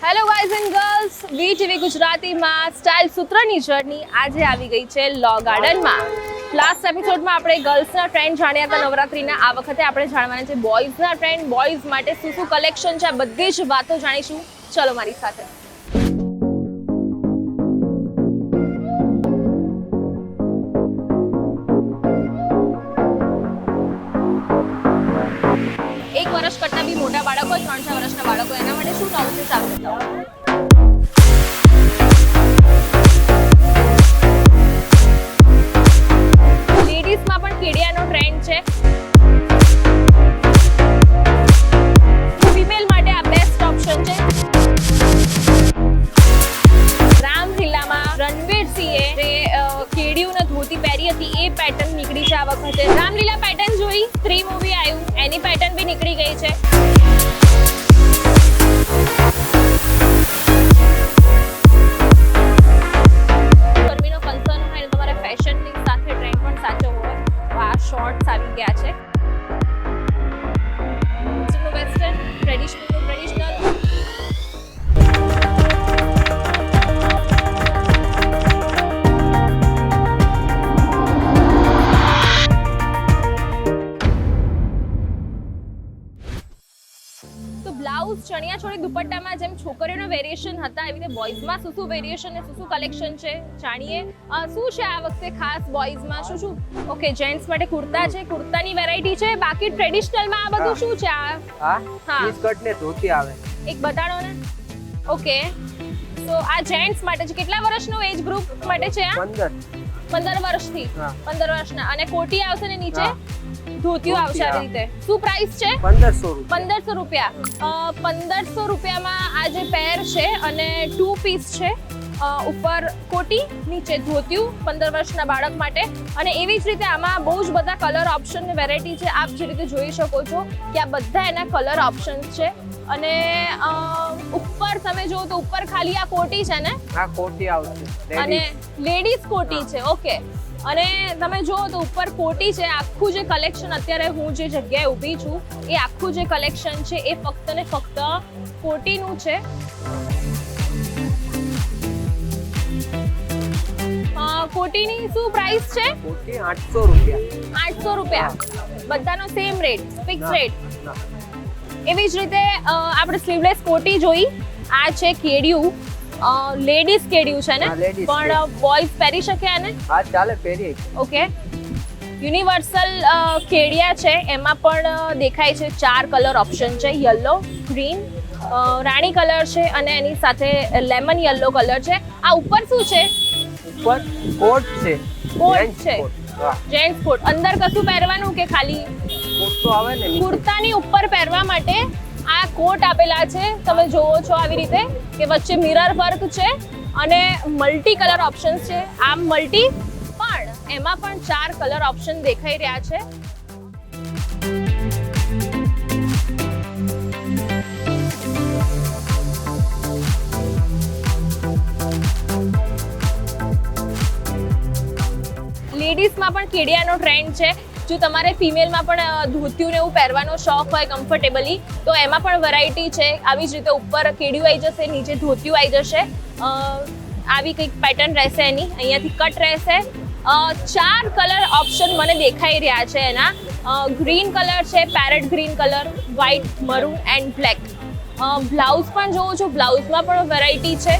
Hello guys and girls, VTV ગુજરાતીમાં style સૂત્રની journey આજે આવી ગઈ છે લો ગાર્ડનમાં. લાસ્ટ એપિસોડમાં આપણે ગર્લ્સના ટ્રેન્ડ જાણ્યા હતા નવરાત્રીના. આ વખતે આપણે જાણવાના છે બોયઝના ટ્રેન્ડ. બોયઝ માટે શું શું કલેક્શન છે, આ બધી જ વાતો જાણીશું. ચલો મારી સાથે. એક વર્ષ કરતાં બી મોટા બાળકો, 3-4 વર્ષના બાળકો, એના માટે શું નવું છે સારું બતાવો. લેડીઝમાં પણ કેડિયાનો ટ્રેન્ડ છે. ફિમેલ માટે આ બેસ્ટ ઓપ્શન છે. રામલીલામાં રણવીરસિંહે જે કેડિયું ને ધોતી પહેરી હતી એ પેટર્ન નીકળી છે આ વખતે. રામલીલા પેટર્ન જોઈ, 3 મૂવી આવ્યું, એની પેટર્ન બી નીકળી ગઈ છે. ગરમીનો કન્સર્ન હોય ને તમારે ફેશનની સાથે ટ્રેન્ડ પણ સાચો હોય તો આ શોર્ટ્સ આવી ગયા છે. વેસ્ટર્ન, ટ્રેડિશનલ નું ટ્રેડિશનલ. બ્લાઉઝ, ચણિયા ચોળી, દુપટ્ટામાં જેમ છોકરીઓના વેરિએશન હતા એવી રીતે બોયઝમાં શું શું વેરિએશન ને શું કલેક્શન છે જાણીએ. શું છે આ વખતે ખાસ બોયઝમાં શું શું? ઓકે, જેન્ટ્સ માટે કુર્તા છે, કુર્તાની વેરાયટી છે. બાકી ટ્રેડિશનલમાં આ બધું શું છે? હા, સ્કર્ટ ને ધોતી આવે. એક બતાડો ને. ઓકે, તો આ જેન્ટ્સ માટે છે. કેટલા વર્ષનો એજ ગ્રુપ માટે છે આ? 15 વર્ષથી. 15 વર્ષના. અને કોટી આવશે ને નીચે ધોતીઓ આવશે આવી રીતે. શું પ્રાઇસ છે? 1500 રૂપિયા. 1500 રૂપિયામાં આ જે પેર છે અને 2 પીસ છે. ઉપર કોટી, નીચે ધોતિયું 15 વર્ષના બાળક માટે. અને એવી જ રીતે આમાં બહુ જ બધા કલર ઓપ્શન ને વેરાયટી છે. આપ જે રીતે જોઈ શકો છો કે આ બધા એના કલર ઓપ્શન્સ છે. અને ઉપર તમે જો તો ઉપર ખાલી આ કોટી છે ને? હા, કોટી આવશે. અને લેડીઝ કોટી છે. ઓકે, અને તમે જુઓ તો ઉપર કોટી છે. આખું જે કલેક્શન અત્યારે હું જે જગ્યાએ ઊભી છું એ આખું જે કલેક્શન છે એ ફક્ત ને ફક્ત કોટીનું છે. કોટીની શું પ્રાઇસ છે? કોટી 800 રૂપિયા. 800 રૂપિયા. બધાનો સેમ રેટ, ફિક્સ રેટ. એવી જ રીતે આપણે સ્લીવલેસ કોટી જોઈ. આ છે કેડિયું, લેડીઝ કેડિયું છે ને? પણ બોયઝ પહેરી શકે આને? હા, ચાલે, પહેરીએ. ઓકે, યુનિવર્સલ કેડિયા છે. એમાં પણ દેખાય છે 4 કલર ઓપ્શન છે. યલો, ગ્રીન, રાણી કલર છે અને એની સાથે લેમન યલો કલર છે. આ ઉપર શું છે? ઉપર કોટ છે. કોટ છે, જેન્ટ્સ કોટ. અંદર કશું પહેરવાનું કે ખાલી કુર્તો આવે ને? કુર્તાની ઉપર પહેરવા માટે આ કોટ આપેલા છે. તમે જોવો છો આવી રીતે કે વચ્ચે મિરર વર્ક છે અને મલ્ટી કલર ઓપ્શન્સ છે. આમ મલ્ટી પણ એમાં પણ 4 કલર ઓપ્શન દેખાઈ રહ્યા છે. લેડીઝમાં પણ કેડિયાનો ટ્રેન્ડ છે. જો તમારે ફિમેલમાં પણ ધોતિયું ને એવું પહેરવાનો શોખ હોય કમ્ફર્ટેબલી, તો એમાં પણ વેરાયટી છે. આવી જ રીતે ઉપર કેડિયું આવી જશે, નીચે ધોતિયું આવી જશે. આવી કંઈક પેટર્ન રહેશે એની. અહીંયાથી કટ રહેશે. 4 કલર ઓપ્શન મને દેખાઈ રહ્યા છે એના. ગ્રીન કલર છે, parrot green colour, white, maroon and black. Blouse પણ જોવો છો, બ્લાઉઝમાં પણ વેરાયટી છે.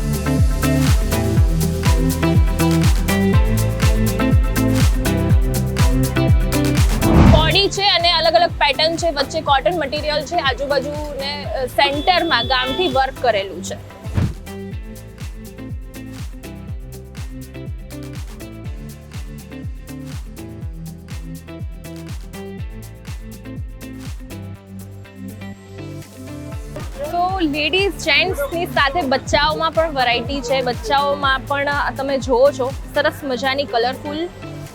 છે અને અલગ અલગ પેટર્ન છે. વચ્ચે કોટન મટીરિયલ છે, આજુબાજુ ને સેન્ટરમાં ગામથી વર્ક કરેલું છે. તો લેડીઝ, જેન્ટ્સની સાથે બચ્ચાઓમાં પણ વેરાયટી છે. બચ્ચાઓમાં પણ તમે જોવો છો સરસ મજાની કલરફુલ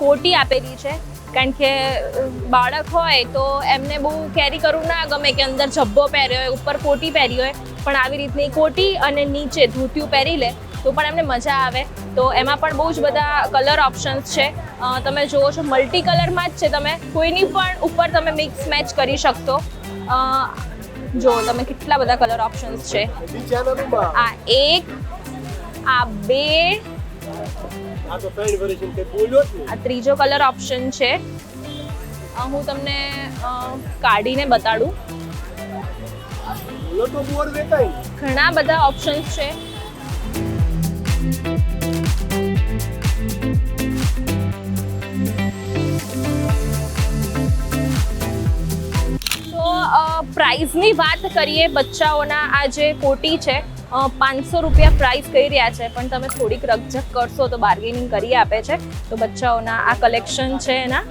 કોટી આપેલી છે. કારણ કે બાળક હોય તો એમને બહુ કેરી કરવું ના ગમે કે અંદર જબ્બો પહેર્યો હોય, ઉપર કોટી પહેરી હોય. પણ આવી રીતની કોટી અને નીચે ધોતિયું પહેરી લે તો પણ એમને મજા આવે. તો એમાં પણ બહુ જ બધા કલર ઓપ્શન્સ છે. તમે જોવો છો મલ્ટી કલરમાં જ છે. તમે કોઈની પણ ઉપર તમે મિક્સ મેચ કરી શકશો. જો તમે કેટલા બધા કલર ઓપ્શન્સ છે. આ એક, આ બે, આ ત્રીજો કલર ઓપ્શન છે. હું તમને કાઢીને બતાડું. ઘણા બધા ઓપ્શન્સ છે. પ્રાઇઝની વાત કરીએ બચ્ચાઓના આ જે કોટી છે 500 રૂપિયા પ્રાઇસ કહી રહ્યા છે, પણ તમે થોડીક રકઝક કરશો તો બાર્ગેનિંગ કરી આપે છે. તો બચ્ચાઓના આ કલેક્શન છે એના.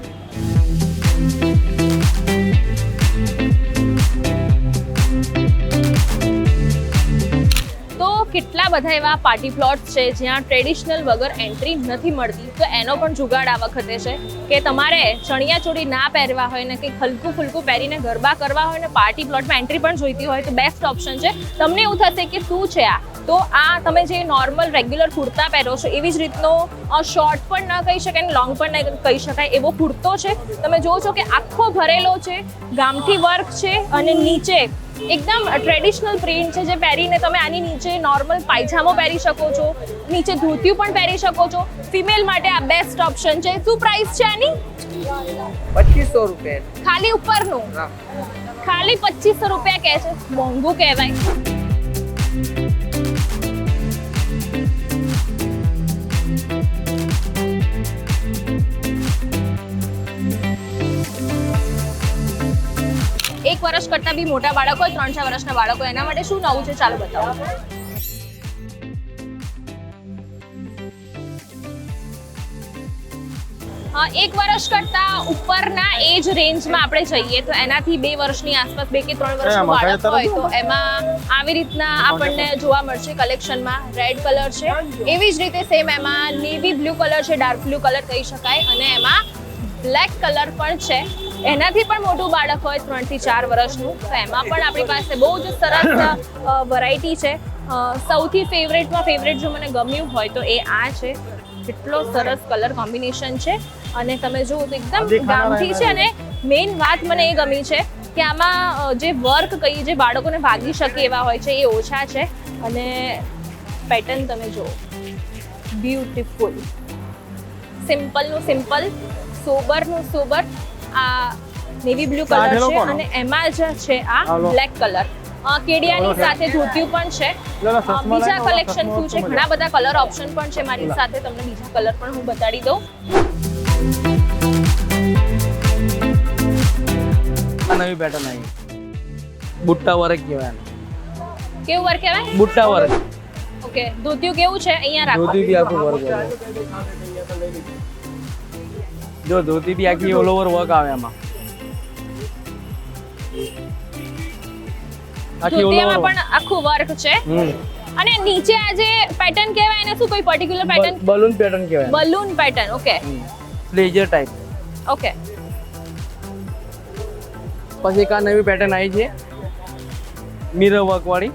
તો કેટલા બધા એવા પાર્ટી પ્લોટ્સ છે જ્યાં ટ્રેડિશનલ વગર એન્ટ્રી નથી મળતી. તો એનો પણ જુગાડ આ વખતે છે કે તમારે ચણિયા ચોળી ના પહેરવા હોય ને કંઈક હલકું ફુલકું પહેરીને ગરબા કરવા હોય ને પાર્ટી પ્લોટમાં એન્ટ્રી પણ જોઈતી હોય તો બેસ્ટ ઓપ્શન છે. તમને એવું થશે કે શું છે આ, તો આ તમે જે નોર્મલ રેગ્યુલર કુર્તા પહેરો છો એવી જ રીતનો શોર્ટ પણ ન કહી શકાય ને લોંગ પણ ન કહી શકાય એવો કુર્તો છે. તમે જોવો છો કે આખો ભરેલો છે, ગામઠી વર્ક છે અને નીચે એકદમ ટ્રેડિશનલ પ્રિન્ટ છે જે પહેરીને તમે આની નીચે નોર્મલ પાયજામો પહેરી શકો છો, નીચે ધોતિયું પણ પહેરી શકો છો. ફિમેલ માટે આ બેસ્ટ ઓપ્શન છે. શું પ્રાઇસ છે આની? 2500 રૂપિયા. ખાલી ઉપરનું ખાલી 2500 રૂપિયા કહે છે. મોંઘું કહેવાય. એક વર્ષ કરતા બી મોટા બાળકો હોય, 3-4 વર્ષના બાળકો, એના માટે શું નવું છે ચાલો બતાવો. એક વર્ષ કરતા ઉપરના એજ રેન્જમાં આપણે જઈએ તો એનાથી 2 વર્ષની આસપાસ 2 કે 3 વર્ષનું બાળક હોય તો એમાં આવી રીતના આપણને જોવા મળશે કલેક્શનમાં. રેડ કલર છે, એવી જ રીતે સેમ એમાં નેવી બ્લુ કલર છે, ડાર્ક બ્લુ કલર કહી શકાય, અને એમાં બ્લેક કલર પણ છે. એનાથી પણ મોટું બાળક હોય 3 થી 4 વર્ષનું તો એમાં પણ આપણી પાસે બહુ જ સરસ વેરાયટી છે. સૌથી ફેવરેટ જો મને ગમ્યું હોય તો એ આ છે. કેટલો સરસ કલર કોમ્બિનેશન છે અને તમે જુઓ તો એકદમ ગામઠી છે. અને મેઇન વાત મને એ ગમી છે કે આમાં જે વર્ક કહીએ જે બાળકોને ભાગી શકે એવા હોય છે એ ઓછા છે. અને પેટર્ન તમે જુઓ, બ્યુટીફુલ. સિમ્પલનું સિમ્પલ, સોબરનું સોબર. આ નેવી બ્લુ કલર છે અને એમાં જ છે આ બ્લેક કલર. કેડિયાની સાથે ધોતિયું પણ છે. બીજા કલેક્શન શું છે, ઘણા બધા કલર ઓપ્શન પણ છે મારી સાથે. તમને બીજા કલર પણ હું બતાડી દઉં. નવી પેટર્ન આવી, બુટ્ટા વર્ક કહેવાય. કેવું વર્ક કહેવાય? બુટ્ટા વર્ક. ઓકે, ધોતિયું કેવું છે? અહીંયા રાખો. ધોતી બી આખું વર્ક આવે. જો ધોતી બી આખી ઓલ ઓવર વર્ક આવે એમાં. ધોતિયામાં પણ આખું વર્ક છે. અને નીચે આ જે પેટર્ન કહેવાય એને શું કોઈ પર્ટિક્યુલર પેટર્ન? બલૂન પેટર્ન કહેવાય. Balloon pattern. Okay, blazer type. Okay. પછી એક આ નવી પેટર્ન આવી છે મિરર વર્ક વાળી.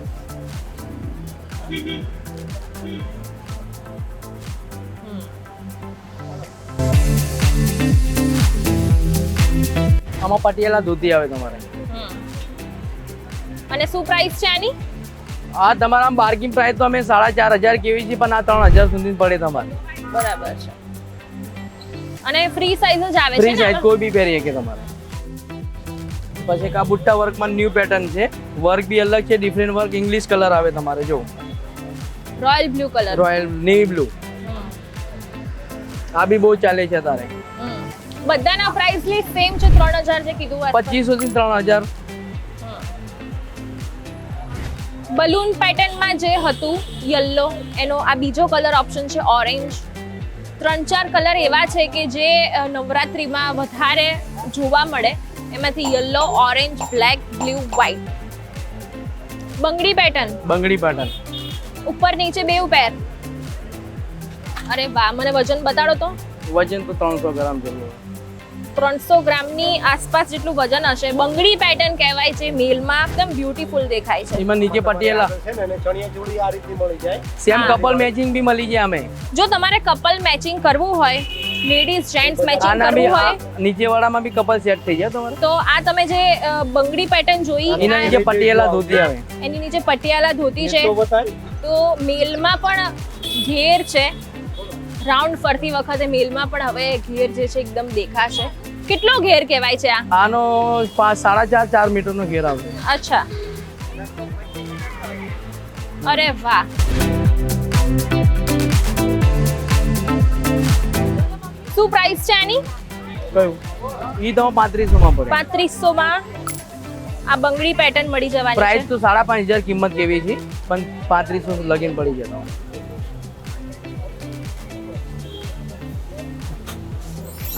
આમાં પટિયાલા ધોતી આવે તમારે. અને શું પ્રાઇસ છે આની? આ તમારા બાર્ગિંગ પ્રાઇસ તો અમે 4500 કેવી છે, પણ આ 3000 સુધી પડે તમારે. બરાબર છે. અને ફ્રી સાઇઝ જ આવે છે. ફ્રી સાઇઝ કોઈ બી પહેરી શકે તમારે. પછી આ બુટ્ટા વર્કમાં ન્યૂ પેટર્ન છે. વર્ક બી અલગ છે, ડિફરન્ટ વર્ક. ઇંગ્લિશ કલર આવે તમારે. જો royal blue colour, royal navy blue. આ બી બહુ ચાલે છે તારે. બધાના પ્રાઇસ લિસ્ટ સેમ છે, 3000 જે કીધું. 2500 થી 3000. બલૂન પેટર્નમાં જે હતું યલો, એનો આ બીજો કલર ઓપ્શન છે ઓરેન્જ. 3-4 કલર એવા છે કે જે નવરાત્રીમાં વધારે જોવા મળે. એમાંથી yellow, orange, black, blue, white. બંગડી પેટર્ન. બંગડી પેટર્ન ઉપર નીચે બેવ પેર. અરે વાહ, મને વજન બતાડો તો. વજન તો 300 ગ્રામ જેટલું. 300 ગ્રામની આસપાસ જેટલું વજન હશે. બંગડી પેટર્ન કહેવાય છે, મેલમાં એકદમ બ્યુટીફુલ દેખાય છે. એમાં નીચે પટિયાલા છે ને અને ચણિયા ચોળી આ રીતની મળી જાય. સેમ હા. કપલ મેચિંગ બી મળી જાય અમે. જો તમારે કપલ મેચિંગ કરવું હોય, લેડીઝ જેન્ટ્સ મેચિંગ આના બી કરવું હોય, નીચે વાળામાં બી કપલ સેટ થઈ જાય તમારે. તો આ તમે જે બંગડી પેટર્ન જોઈ, એના નીચે પટિયાલા ધોતી આવે. એની નીચે પટિયાલા ધોતી છે. તો બતાય. તો મેલમાં પણ ઘેર છે. રાઉન્ડ ફરતી વખતે મેલમાં પણ હવે ઘેર જે છે એકદમ દેખાશે. કેટલો ઘેર કહેવાય છે આ? આનો 4.5 મીટરનો ઘેર આવશે. અચ્છા, અરે વાહ. શું પ્રાઇસ છે આની? કયું? ઈ તો 3500 માં પડે. 3500 માં આ બંગડી પેટર્ન મળી જવાની પ્રાઇસ છે. તો 5500 કિંમત કેવી છે, પણ 3500 લગીન પડી જતો.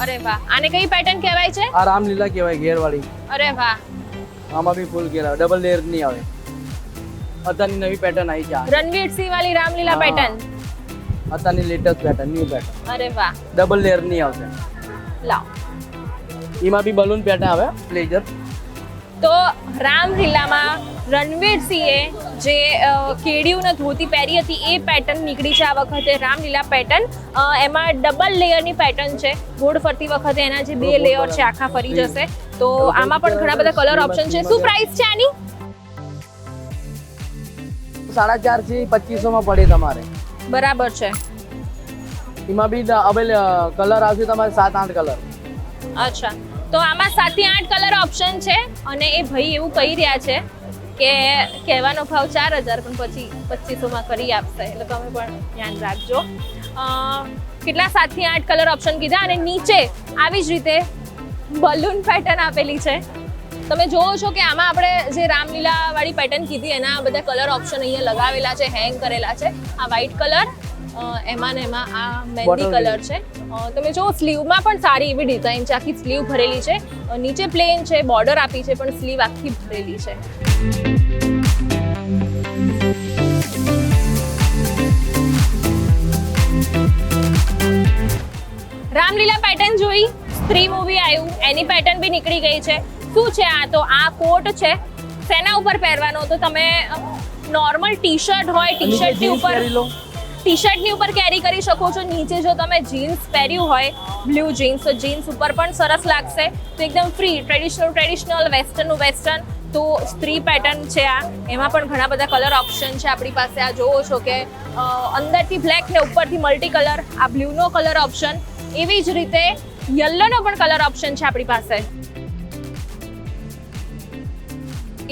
અરે વાહ. આને કઈ પેટર્ન કહેવાય છે? આ રામલીલા કહેવાય ઘેર વાળી. અરે વાહ. આમાં બી ફૂલ ઘેર આવે, ડબલ લેયર ની આવે. અત્યારની નવી પેટર્ન આવી છે આ. રણવીર સિંહ વાળી રામલીલા હા. પેટર્ન. અત્યારની લેટેસ્ટ પેટર્ન, ન્યુ પેટર્ન, અરે વાહ. ડબલ લેયર ની આવશે. લાવ. એમાં બી બલૂન પેટર્ન આવે, પ્લેજર. તો રામલીલામાં રણવીર સિંહે જે કેડિયું ને ધોતી પહેરી હતી એ પેટર્ન નીકળી છે આ વખતે રામલીલા પેટર્ન. એમાં ડબલ લેયરની પેટર્ન છે. ગોળ ફરતી વખતે એના જે 2 લેયર છે આખા ફરી જશે. તો આમાં પણ ઘણા બધા કલર ઓપ્શન છે. શું પ્રાઇસ છે આની? 4.5 થી 2500 માં પડે તમારે. બરાબર છે. એમાં બી કલર આવશે તમારે 7-8 કલર. અચ્છા, તો આમાં 7 થી 8 કલર ઓપ્શન છે. અને એ ભાઈ એવું કહી રહ્યા છે કે કહેવાનો ભાવ 4000 પણ પછી 2500 માં કરી આપશે. એટલે તમે પણ ધ્યાન રાખજો. કેટલા 7 થી 8 કલર ઓપ્શન કીધા. અને નીચે આવી જ રીતે બલૂન પેટર્ન આપેલી છે. તમે જોવો છો કે આમાં આપણે જે રામલીલા વાળી પેટર્ન કીધી એના બધા કલર ઓપ્શન અહીંયા લગાવેલા છે, હેંગ કરેલા છે. આ વ્હાઈટ કલર, એમાં ને એમાં આ મહેંદી કલર છે. તમે જો સ્લીવમાં પણ સારી એવી ડિઝાઇન છે. આખી સ્લીવ ભરેલી છે. નીચે પ્લેન છે, બોર્ડર આપી છે, પણ સ્લીવ આખી ભરેલી છે. રામલીલા પેટર્ન જોઈ, સ્ત્રી મૂવી આવ્યું, એની પેટર્ન બી નીકળી ગઈ છે. શું છે આ? તો આ કોટ છે. શેના ઉપર પહેરવાનો? તો તમે નોર્મલ ટી શર્ટ હોય, ટી શર્ટની ઉપર ટી-શર્ટની ઉપર કેરી કરી શકો છો. નીચે જો તમે જીન્સ પહેર્યું હોય, બ્લુ જીન્સ, તો જીન્સ ઉપર પણ સરસ લાગશે. તો એકદમ ફ્રી, ટ્રેડિશનલ, વેસ્ટર્ન. તો સ્ત્રી પેટર્ન છે આ. એમાં પણ ઘણા બધા કલર ઓપ્શન છે આપણી પાસે. આ જોવો છો કે અંદરથી બ્લેક ને ઉપરથી મલ્ટી કલર. આ બ્લુનો કલર ઓપ્શન. એવી જ રીતે યલોનો પણ કલર ઓપ્શન છે આપણી પાસે.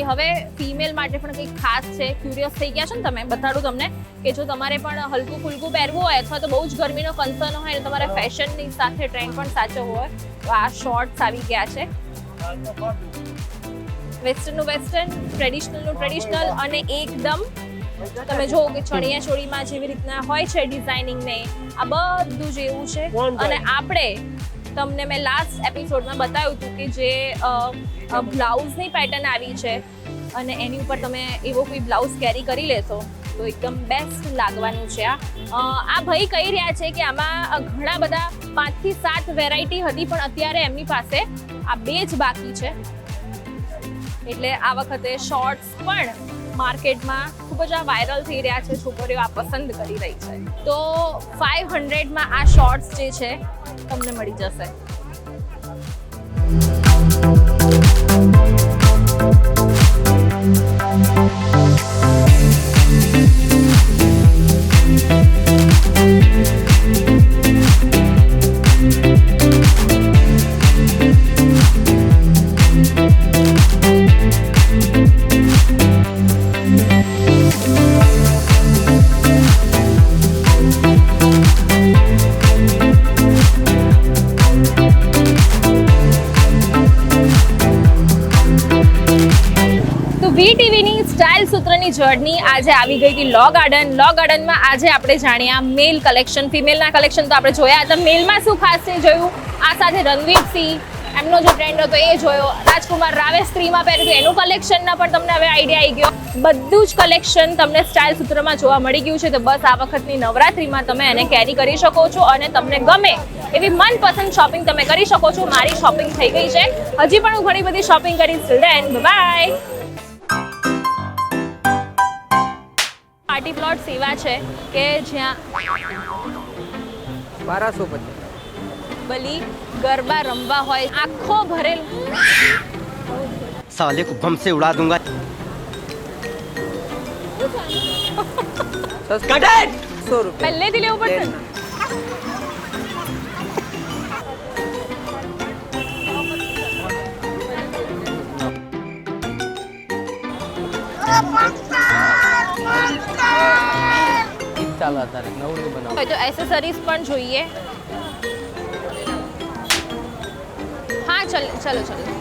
હવે ફિમેલ માટે પણ કંઈક ખાસ છે. ક્યુરિયસ થઈ ગયા છો ને તમે? બતાડું તમને કે જો તમારે પણ હલકું ફુલકું પહેરવું હોય અથવા તો બહુ જ ગરમીનો કન્સર્ન હોય અને તમારે ફેશનની સાથે ટ્રેન્ડ પણ સાચવવો હોય તો આ શોર્ટ્સ આવી ગયા છે. વેસ્ટર્નનું વેસ્ટર્ન, ટ્રેડિશનલનું ટ્રેડિશનલ અને એકદમ તમે જો કે ચણિયા ચોળીમાં જેવી રીતના હોય છે ડિઝાઇનિંગ ને, આ બધું જ એવું છે. અને આપણે તમને મેં લાસ્ટ એપિસોડમાં બતાવ્યું હતું કે જે બ્લાઉઝની પેટર્ન આવી છે અને એની ઉપર તમે એવો કોઈ બ્લાઉઝ કેરી કરી લેશો તો એકદમ બેસ્ટ લાગવાનું છે. આ ભાઈ કહી રહ્યા છે કે આમાં ઘણા બધા 5 થી 7 વેરાયટી હતી પણ અત્યારે એમની પાસે આ 2 જ બાકી છે. એટલે આ વખતે શોર્ટ્સ પણ માર્કેટમાં ખૂબ જ વાયરલ થઈ રહ્યા છે. છોકરીઓ આ પસંદ કરી રહી છે. તો 500માં આ શોર્ટ્સ જે છે તમને મળી જશે. વીટીવીની સ્ટાઇલ સૂત્રની જર્ની આજે આવી ગઈ હતી લો ગાર્ડનમાં. આજે આપણે જાણ્યા મેલ કલેક્શન. ફિમેલના કલેક્શન તો આપણે જોયા હતા. મેલમાં શું ખાસ છે જોયું. આ સાથે રણવીર સિંહ, એમનો જે ટ્રેન્ડ હતો એ જોયો. રાજકુમાર રાવે સ્ત્રીમાં પહેર્યું હતું એનું કલેક્શનના પણ તમને હવે આઈડિયા આવી ગયો. બધું જ કલેક્શન તમને સ્ટાઇલ સૂત્રમાં જોવા મળી ગયું છે. તો બસ આ વખતની નવરાત્રીમાં તમે એને કેરી કરી શકો છો અને તમને ગમે એવી મનપસંદ શોપિંગ તમે કરી શકો છો. મારી શોપિંગ થઈ ગઈ છે. હજી પણ હું ઘણી બધી શોપિંગ કરીશ. Till then by. Party plot સેવા છે કે જ્યાં 1250 બલી ગરબા રમવા હોય આખો ભરેલ साले को बम से उड़ा दूंगा. પહેલેથી લેવું પડશે ને? ચાલો અત્યારે નવું બનાવો. હોય તો એસેસરીઝ પણ જોઈએ. હા ચલો ચલો ચલો